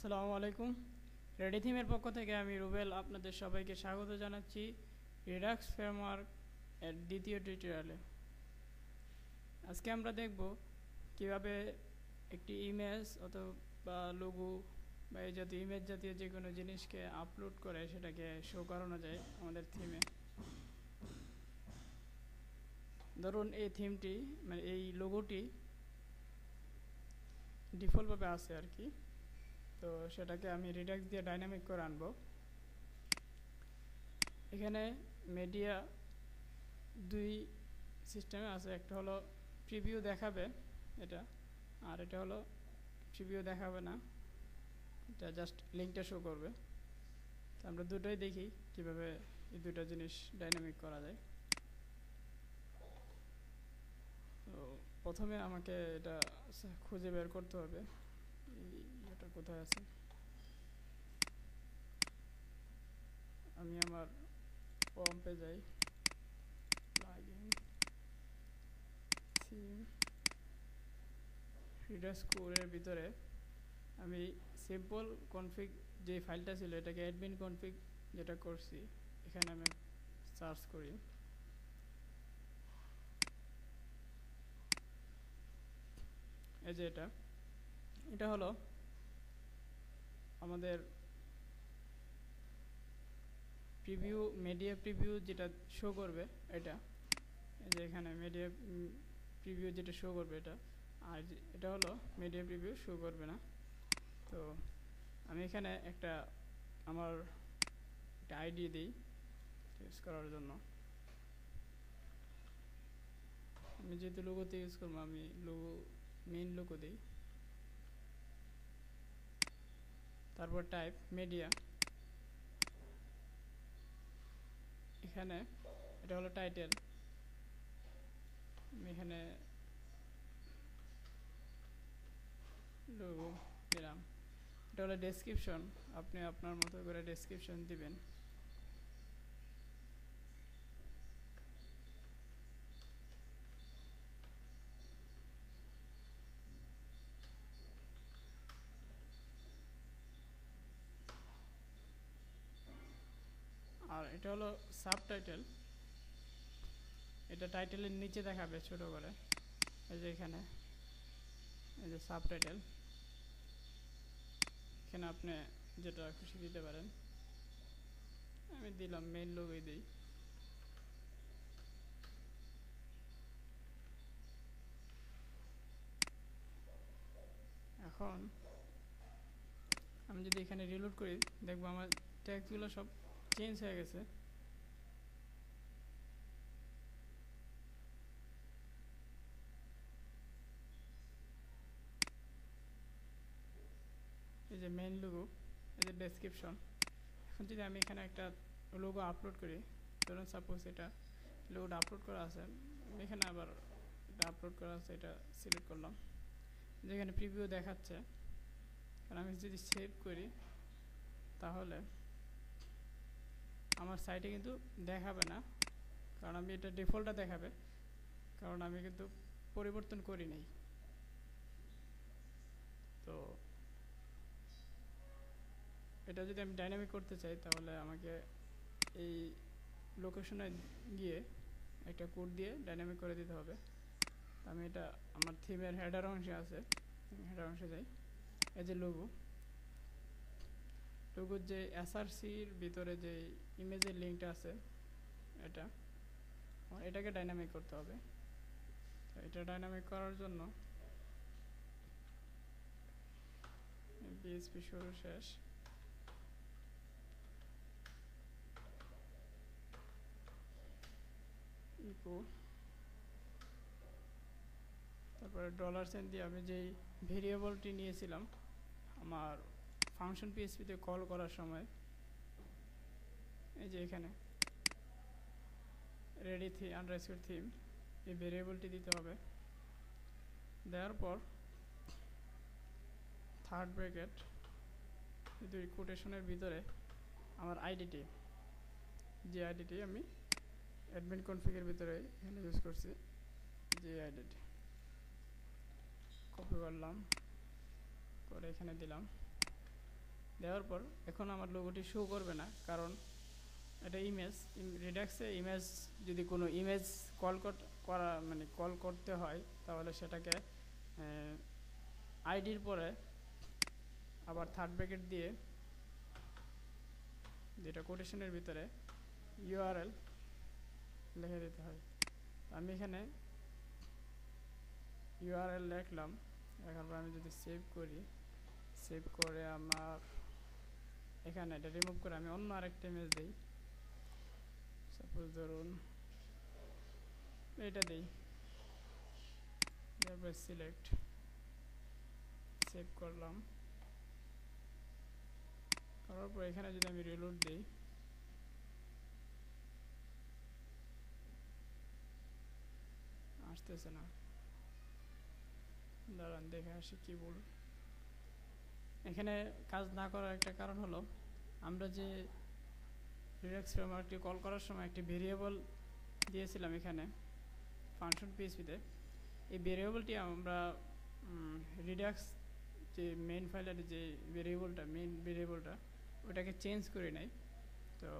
আসসালামু আলাইকুম। রেডি থিমের পক্ষ থেকে আমি রুবেল আপনাদের সবাইকে স্বাগত জানাচ্ছি রিডাক্স ফ্রেমওয়ার্ক এর দ্বিতীয় টিউটোরিয়ালে। আজকে আমরা দেখব কিভাবে একটি ইমেজ অথবা লোগো বা এই জাতীয় ইমেজ জাতীয় যে কোনো জিনিসকে আপলোড করে সেটাকে শো করানো যায় আমাদের থিমে। ধরুন এই থিমটি মানে এই লোগোটি ডিফল্টভাবে আছে আর কি, তো সেটাকে আমি রিডাক্স দিয়ে ডাইনামিক করে আনবো। এখানে মিডিয়া দুই সিস্টেমে আছে, একটা হলো প্রিভিউ দেখাবে এটা, আর এটা হলো প্রিভিউ দেখাবে না, এটা জাস্ট লিঙ্কটা শো করবে। তো আমরা দুটোই দেখি কিভাবে এই দুটো জিনিস ডাইনামিক করা যায়। তো প্রথমে আমাকে এটা খুঁজে বের করতে হবে এটা কোথায় আছে। আমি আমার পম্পে যাই, প্লাগইন থিম রিডাক্স কোরের ভিতরে আমি সিম্পল কনফিগ যে ফাইলটা ছিল এটাকে অ্যাডমিন কনফিগ যেটা করছি এখানে আমি সার্চ করি। এই যে এটা হলো আমাদের প্রিভিউ, মিডিয়া প্রিভিউ যেটা শো করবে এটা, এই যে এখানে মিডিয়া প্রিভিউ যেটা শো করবে এটা, আর এটা হলো মিডিয়া প্রিভিউ শো করবে না। তো আমি এখানে আমার একটা আইডি দিই ইউজ করার জন্য। আমি যেহেতু লোগোতে ইউজ করবো আমি মেইন লোগো দিই, তারপর টাইপ মিডিয়া। এখানে এটা হলো টাইটেল, আমি এখানে লোগো দিলাম। এটা হলো ডেসক্রিপশন, আপনি আপনার মতো করে ডেসক্রিপশন দিবেন। আর এটা হলো সাবটাইটেল, এটা টাইটেলের নিচে দেখাবে ছোট করে, এই যে এখানে এই যে সাবটাইটেল, এখানে আপনি যেটা খুশি দিতে পারেন। আমি দিলাম মেইন লোগোই দিই। এখন আমি যদি এখানে রিলোড করি দেখবো আমার ট্যাক্সগুলো সব চেঞ্জ হয়ে গেছে। এই যে মেইন লোগো, এই যে ডেসক্রিপশন। এখন যদি আমি এখানে একটা লোগো আপলোড করি, ধরুন সাপোজ এটা লোগোটা আপলোড করা আছে, আমি এখানে আবার এটা আপলোড করা আছে এটা সিলেক্ট করলাম, যেখানে প্রিভিউ দেখাচ্ছে। কারণ আমি যদি সেভ করি তাহলে আমার সাইটে কিন্তু দেখাবে না, কারণ আমি এটা ডিফল্টটা দেখাবে, কারণ আমি কিন্তু পরিবর্তন করি নাই। তো এটা যদি আমি ডাইনামিক করতে চাই তাহলে আমাকে এই লোকেশনে গিয়ে একটা কোড দিয়ে ডাইনামিক করে দিতে হবে। আমি এটা আমার থিমের হেডার অংশে আছে, হেডার অংশে যাই। এই যে লোগোর যে এসআরসির ভিতরে যে ইমেজের লিঙ্কটা আছে এটাকে ডাইনামিক করতে হবে। তো এটা ডাইনামিক করার জন্য পিএইচপি শুরু শেষ, ইকো, তারপরে $সাইন দিয়ে আমি যেই ভেরিয়েবলটি নিয়েছিলাম আমার ফাংশন পিএইচপিতে কল করার সময়, এই যে এখানে রেডি আন্ডারস্কোর থিম, এই ভেরিয়েবলটি দিতে হবে। দেওয়ার পর থার্ড ব্র্যাকেট দুই কোটেশনের ভিতরে আমার আইডিটি, যে আইডিটি আমি অ্যাডমিন কনফিগের ভিতরে এখানে ইউজ করছি, যে আইডিটি কপি করলাম করে এখানে দিলাম। দেওয়ার পর এখন আমার লোগোটি শো করবে না, কারণ এটা ইমেজ। রিডাক্সে ইমেজ, যদি কোনো ইমেজ করা মানে কল করতে হয়, তাহলে সেটাকে আইডির পরে আবার থার্ড ব্র্যাকেট দিয়ে, যেটা কোটেশনের ভিতরে ইউআরএল লিখে দিতে হয়। আমি এখানে ইউআরএল লিখলাম, লেখার পর আমি যদি সেভ করি, সেভ করে আমার এখানে এটা রিমুভ করে আমি অন্য আরেকটা ইমেজ দিই। সাপোজ ধরুন এটা দিই, তারপর সিলেক্ট, সেভ করলাম। করার পর এখানে যদি আমি রিলোড দিই, আসতেছে না, দাঁড়ান দেখে আসি কি বল। এখানে কাজ না করার একটা কারণ হলো, আমরা যে রিডাক্স ফ্রেমওয়ার্কটি কল করার সময় একটি ভেরিয়েবল দিয়েছিলাম এখানে ফাংশন পিএইচপিতে। এই ভেরিয়েবলটি আমরা রিডাক্স যে মেইন ফাইলের যে মেইন ভেরিয়েবলটা ওটাকে চেঞ্জ করে নাই। তো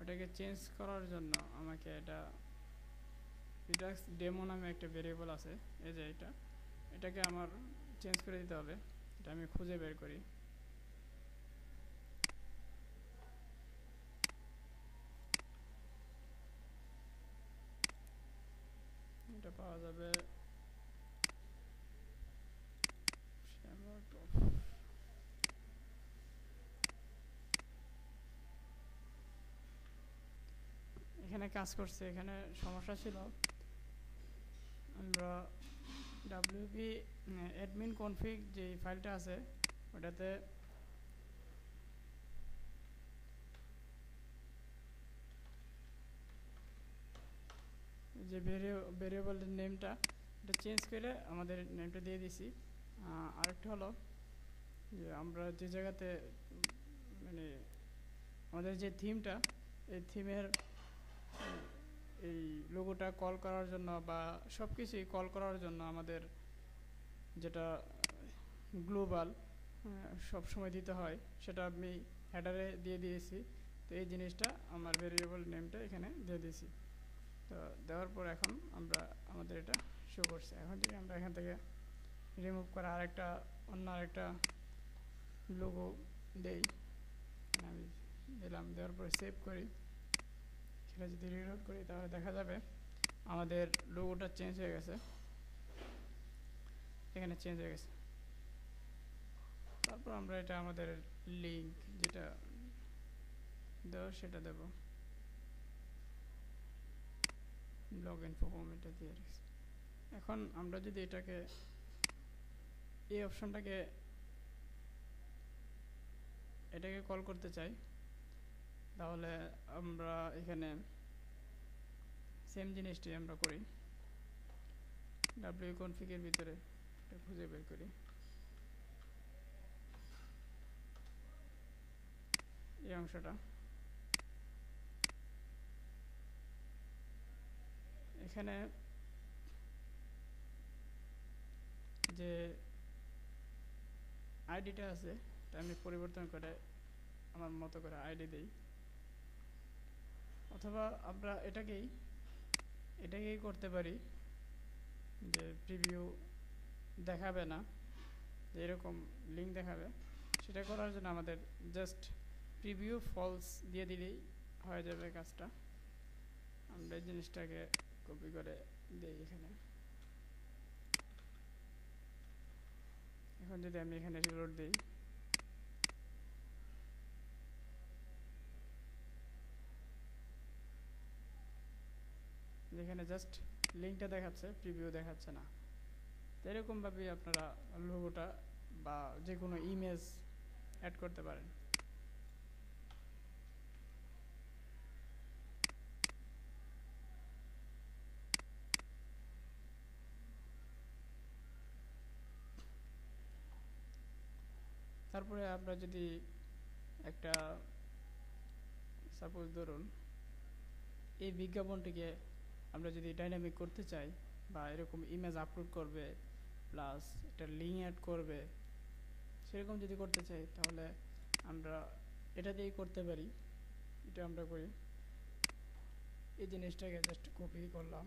ওটাকে চেঞ্জ করার জন্য আমাকে এটা রিডাক্স ডেমো নামে একটা ভেরিয়েবল আছে, এই যে এটাকে আমার চেঞ্জ করে দিতে হবে। এটা আমি খুঁজে বের করি। এটা পাওয়া যাবে এখানে কাজ করছে। এখানে সমস্যা ছিল, আমরা ডাব্লিউপি অ্যাডমিন কনফিগ যে ফাইলটা আছে ওটাতে যে ভেরিয়েবলের নেমটা এটা চেঞ্জ করে আমাদের নেমটা দিয়ে দিছি। আরেকটা হলো যে আমরা যে জায়গাতে মানে আমাদের যে থিমটা, এই থিমের এই লোগোটা কল করার জন্য বা সব কিছুই কল করার জন্য আমাদের যেটা গ্লোবাল সব সময় দিতে হয়, সেটা আমি হেডারে দিয়ে দিয়েছি। তো এই জিনিসটা আমার ভেরিয়েবল নেমটা এখানে দিয়ে দিয়েছি। তো দেওয়ার পর এখন আমরা আমাদের এটা শো করছে। এখন যদি আমরা এখান থেকে রিমুভ করে অন্য আরেকটা লোগো দেই, আমি দিলাম, দেওয়ার পরে সেভ করি, সেটা যদি রিলোড করি তাহলে দেখা যাবে আমাদের লোগোটা চেঞ্জ হয়ে গেছে, এখানে চেঞ্জ হয়ে গেছে। তারপর আমরা এটা আমাদের লিঙ্ক যেটা দেওয়া সেটা দেব, ব্লগ ইনফো ফর্ম এটা দিয়ে রাখছি। এখন আমরা যদি এটাকে এই অপশনটাকে কল করতে চাই, তাহলে আমরা এখানে সেম জিনিসটি আমরা করি, ডাব্লিউ কনফিগের ভিতরে এটা খুঁজে বের করি, এই অংশটা এখানে যে আইডিটা আছে এটা আমি পরিবর্তন করে আমার মতো করে আইডি দিই, অথবা আমরা এটাকেই করতে পারি যে প্রিভিউ দেখাবে না, এরকম লিঙ্ক দেখাবে। সেটা করার জন্য আমাদের জাস্ট প্রিভিউ ফলস দিয়ে দিলেই হয়ে যাবে কাজটা। আমরা এই জিনিসটাকে কপি করে দিই এখানে। এখন যদি আমি এখানে রিলোড দিই, যেখানে জাস্ট লিঙ্কটা দেখাচ্ছে, প্রিভিউ দেখাচ্ছে না। তো এরকমভাবেই আপনারা লোগোটা বা যে কোনো ইমেজ অ্যাড করতে পারেন। তারপরে আমরা যদি একটা সাপোজ ধরুন এই বিজ্ঞাপনটিকে আমরা যদি ডাইনামিক করতে চাই, বা এরকম ইমেজ আপলোড করবে প্লাস একটা লিঙ্ক অ্যাড করবে, সেরকম যদি করতে চাই, তাহলে আমরা এটা দিয়েই করতে পারি। এটা আমরা করি, এই জিনিসটাকে জাস্ট কপি করলাম,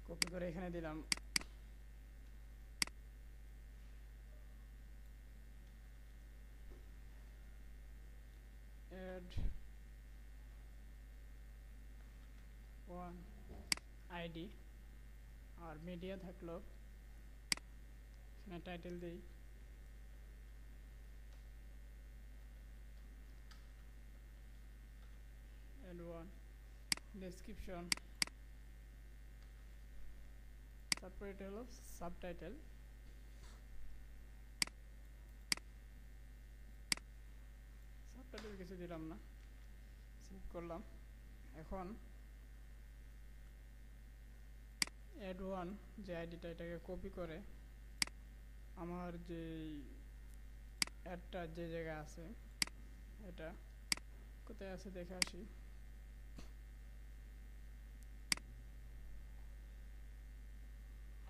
কপি করে এখানে দিলাম add one id, আর মিডিয়া থাকলো এখানে টাইটেল দিই add one description, তারপর এটা হলো সাবটাইটেল। সাবটাইটেল কিছু দিলাম না, সেভ করলাম। এখন add one যে আইডিটা, এটাকে কপি করে আমার যে অ্যাডটা যে জায়গায় আছে, এটা কোথায় আছে দেখে আসি।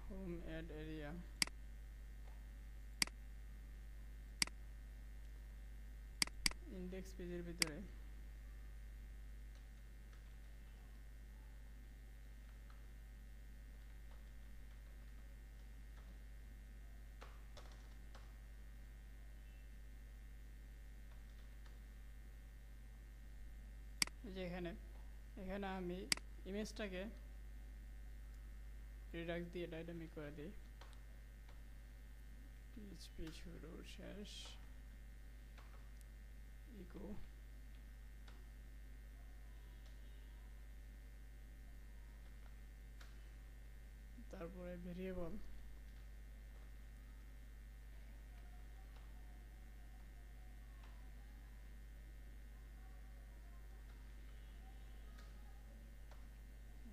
হোম অ্যাড এরিয়া, ইন্ডেক্স পেজের ভিতরে যেখানে এখানে আমি ইমেজটাকে রিডাক্স দিয়ে ডাইনামিক করে দিই, পিএইচপি শুরু শেষ ইকো, তারপরে ভেরিয়েবল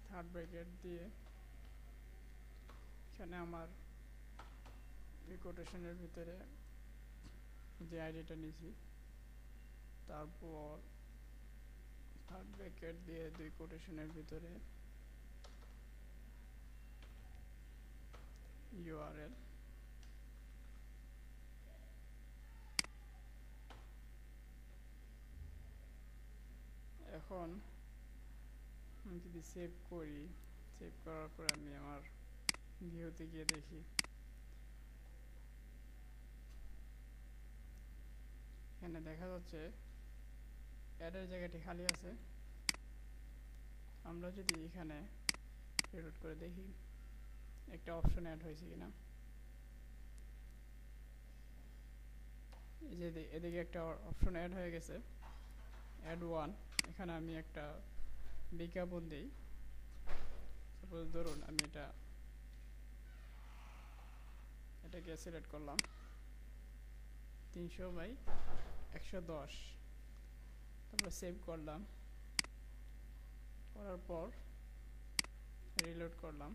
থার্ড ব্র্যাকেট দিয়ে এখানে আমার কোটেশনের ভিতরে যে আইডিটা নিয়েছি, তারপর থার্ড ব্র্যাকেট দিয়ে দুই কোটেশনের ভিতরে ইউআরএল, এখন আমি যদি সেভ করি, সেভ করার পর আমি আমার ভিউতে গিয়ে দেখি, এখানে দেখা যাচ্ছে অ্যাডের জায়গাটি খালি আছে। আমরা যদি এখানে রিলোড করে দেখি একটা অপশন অ্যাড হয়েছে কিনা, এই যে এদিকে একটা অপশন অ্যাড হয়ে গেছে, অ্যাড ওয়ান। এখানে আমি একটা বিজ্ঞাপন দিই, সাপোজ ধরুন আমি এটাকে সিলেক্ট করলাম 300/110, তারপর সেভ করলাম, করার পর রিলোড করলাম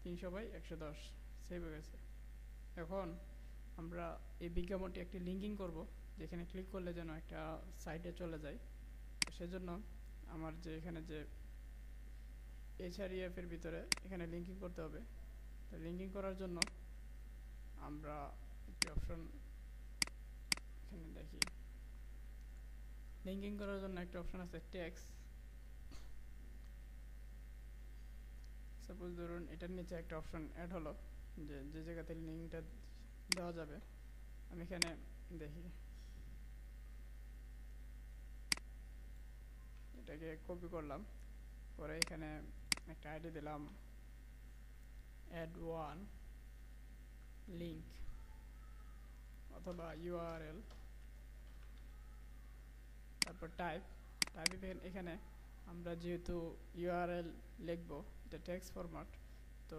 300/110 সেভ হয়ে গেছে। এখন আমরা এই বিজ্ঞাপনটি একটি লিঙ্কিং করব, যেখানে ক্লিক করলে যেন একটা সাইটে চলে যায়। সেজন্য আমার যে এখানে যে এইচআরইএফ এর ভিতরে এখানে লিঙ্কিং করতে হবে। তো লিঙ্কিং করার জন্য আমরা একটি অপশন এখানে দেখি, লিঙ্কিং করার জন্য একটা অপশন আছে টেক্সট। সাপোজ ধরুন এটার নিচে একটা অপশন অ্যাড হলো, যে জায়গাতে লিঙ্কটা দেওয়া যাবে। আমি এখানে দেখি, এটাকে কপি করলাম, করে এখানে একটা আইডি দিলাম add one link অথবা ইউআরএল, তারপর টাইপ এখানে আমরা যেহেতু ইউআরএল লিখবো, এটা টেক্সট ফরম্যাট, তো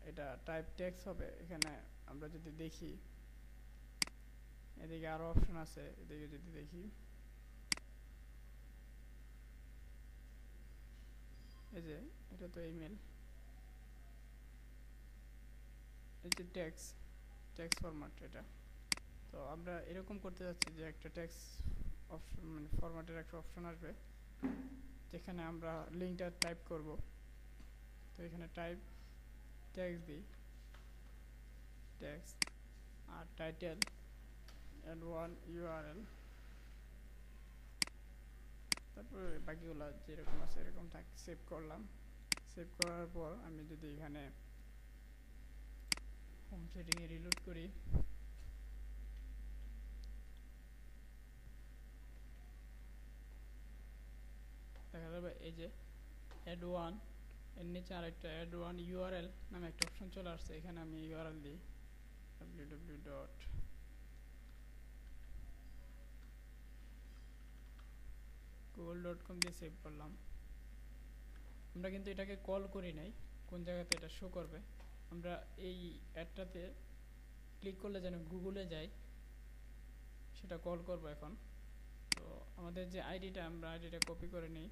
এটা টাইপ টেক্সট হবে। এখানে আমরা যদি দেখি এদিকে আরো অপশন আছে, এদিকে যদি দেখি এই যে এটা তো ইমেল, এই যে টেক্সট ফরম্যাট এটা। তো আমরা এরকম করতে যাচ্ছি যে একটা টেক্সট অপশন মানে ফরম্যাটের একটা অপশন আসবে, যেখানে আমরা লিঙ্কটা টাইপ করব। তো এখানে টাইপ টেক্সট দিই, টেক্সট আর টাইটেল অ্যাড ওয়ান ইউআরএল, তারপর বাকিগুলো যেরকম আছে এরকম থাকে। সেভ করলাম। সেভ করার পর আমি যদি এখানে হোম সেটিংয়ে রিলোড করি, দেখা যাবে এই যে অ্যাড ওয়ান এর নিচে আরেকটা অ্যাড ওয়ান ইউআরএল নামে একটা অপশন চলে আসছে। এখানে আমি ইউআরএল দিই www.google.com দিয়ে সেভ করলাম। আমরা কিন্তু এটাকে কল করি নাই, কোন জায়গাতে এটা শো করবে। আমরা এই অ্যাডটাতে ক্লিক করলে যেন গুগলে যাই সেটা কল করব এখন। তো আমাদের যে আইডিটা, আমরা আইডিটা কপি করে নিই।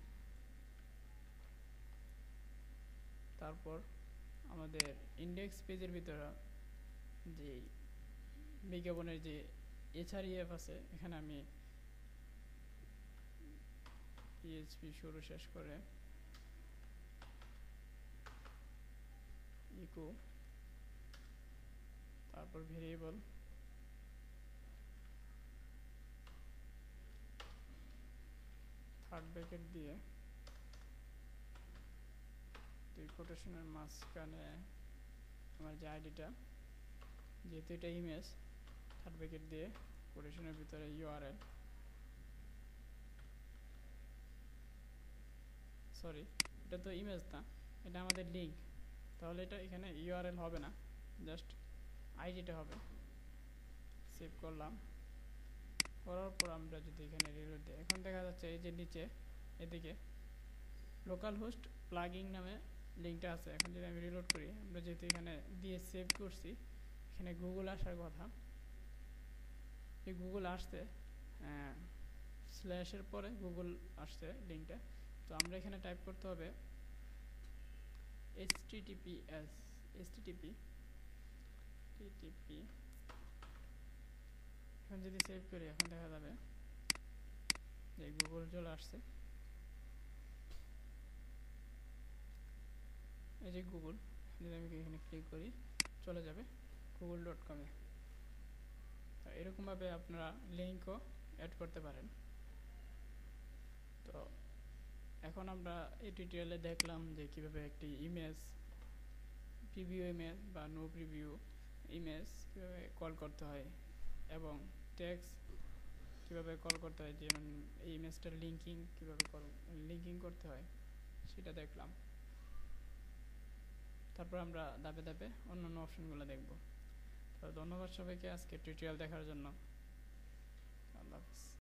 তারপর আমাদের ইন্ডেক্স পেজের ভিতরে যে বিজ্ঞাপনের যে এইচআরইএফ আছে, এখানে আমি পিএইচপি শুরু শেষ করে ইকো, তারপর ভেরিয়েবল, থার্ড ব্র্যাকেট দিয়ে দুই কোটেশনের মাঝখানে আমার যে আইডিটা, যেহেতু এটা ইমেজ, থার্ড ব্র্যাকেট দিয়ে কোটেশনের ভিতরে ইউআরএল, সরি এটা তো ইমেজ না, এটা আমাদের লিঙ্ক, তাহলে এটা এখানে ইউআরএল হবে না, জাস্ট আইডিটা হবে। সেভ করলাম। করার পর আমরা যদি এখানে রিলোড দিই, এখন দেখা যাচ্ছে এই যে নিচে এদিকে লোকাল হোস্ট প্লাগইন নামে লিঙ্কটা আছে। এখন যদি আমি রিলোড করি, আমরা যেহেতু এখানে দিয়ে সেভ করছি, এখানে গুগল আসার কথা, এই গুগল আসছে, স্ল্যাশের পরে গুগল আসছে লিঙ্কটা। তো আমরা এখানে টাইপ করতে হবে http এখন যদি সেভ করি, এখন দেখা যাবে যে গুগল চলে আসছে। এই যে গুগল, যদি আমি এখানে ক্লিক করি চলে যাবে google.com-এ। এরকমভাবে আপনারা লিঙ্কও অ্যাড করতে পারেন। তো এখন আমরা এই টিউটোরিয়ালে দেখলাম যে কীভাবে একটি ইমেজ, প্রিভিউ ইমেজ বা নো প্রিভিউ ইমেজ কীভাবে কল করতে হয়, এবং টেক্সট কীভাবে কল করতে হয়, যেমন এই ইমেজটার লিঙ্কিং করতে হয় সেটা দেখলাম। তারপর আমরা ধাপে ধাপে অন্যান্য অপশনগুলো দেখব। তো ধন্যবাদ সবাইকে আজকে টিউটোরিয়াল দেখার জন্য।